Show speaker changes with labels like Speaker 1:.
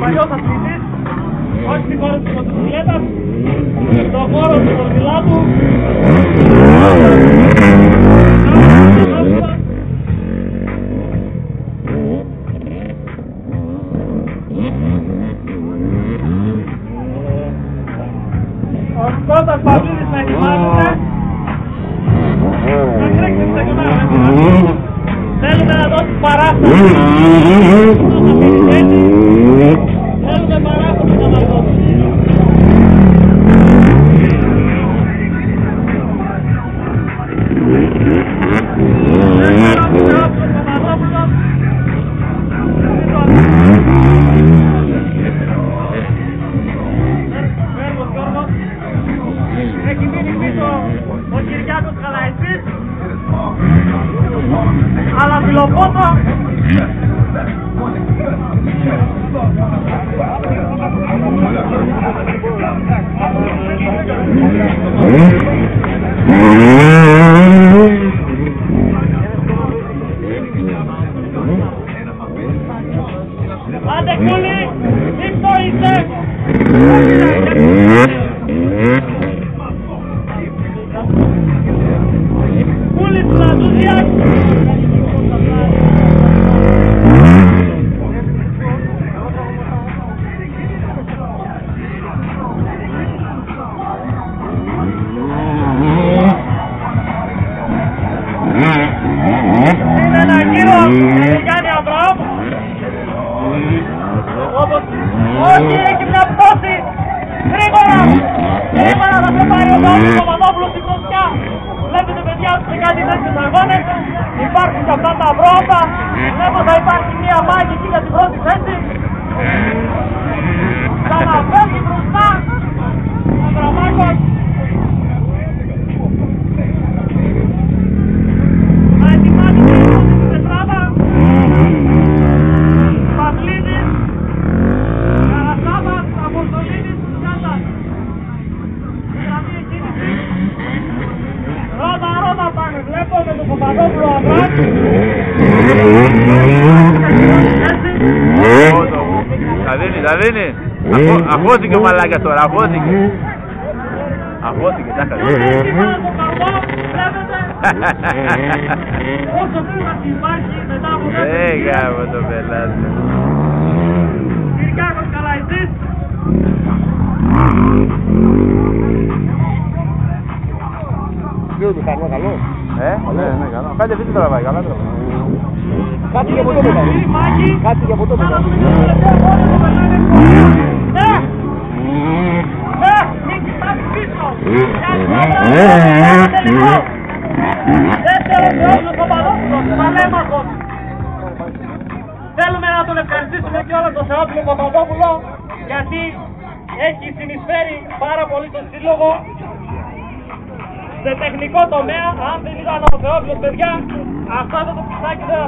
Speaker 1: παλιός αθλητής, όχι στη χώρα της μοτοσυκλέτας, στον χώρο του ποδηλάτου. Ο Κώστας Παυλίδης να ετοιμάζεται. Θέλουμε να δώσει παράσταση. Θέλουμε παράσταση να μας δώσει. Έχει μείνει πίσω ο Κυριάκος Καλαϊτής, αλλά φιλοπότο. Άντε Κούλη, ύψο είσαι! Κούλη του Νατούδιας! Είναι ένα γύρο Γιάννη Αβραάμ. Όχι, έχει μια πτώση. Γρήγορα θα σε πάρει ο Παπαδόπουλος στην κλωσιά. Βλέπετε παιδιά ότι σε κάτι τέτοιους αγώνες υπάρχουν και αυτά τα πρώτα. Βλέπω θα υπάρχει μια μάχη εκεί για την πρώτη θέση. Ξαναφέρει μπροστά ο Δραμάκος. Να ετοιμάζεται η τετράδα. Παυλίδης, Καρασάβας, Αποστολίδης, Γιάννας. Γραμμή εκκίνηση. Ρώτα πάνε, βλέπω με τον Παπαδόπουλο Αβράμ.
Speaker 2: Θα δίνει. Αφώθηκε ο μαλάκας τώρα, αφώθηκε. Αφώθηκε, τα είχα δει.
Speaker 1: Όσο δίπλαση υπάρχει μετά από τέτοιο.
Speaker 2: Γάμο το πελάτη.
Speaker 1: Κυριάκος Καλαϊτής.
Speaker 3: Λίγο του καλό, καλό.
Speaker 2: Ναι, καλό. Κάτι βίντεο τραβάει, καλά τραβάει.
Speaker 3: Κάτι για ποτό μετά. Κάτι για ποτό μετά.
Speaker 1: Ναι! Ναι! Μην κοιτάς πίσω! Δεύτερο Θεός ο Παπαδόπουλος, παλέμαχος. Θέλουμε να τον ευχαριστήσουμε και όλο τον Θεόπουλο Παπαδόπουλο, γιατί έχει συνεισφέρει πάρα πολύ στον σύλλογο σε τεχνικό τομέα. Αν δεν ήταν ο Θεόπουλος, παιδιά, αυτό το πιστάκι δεν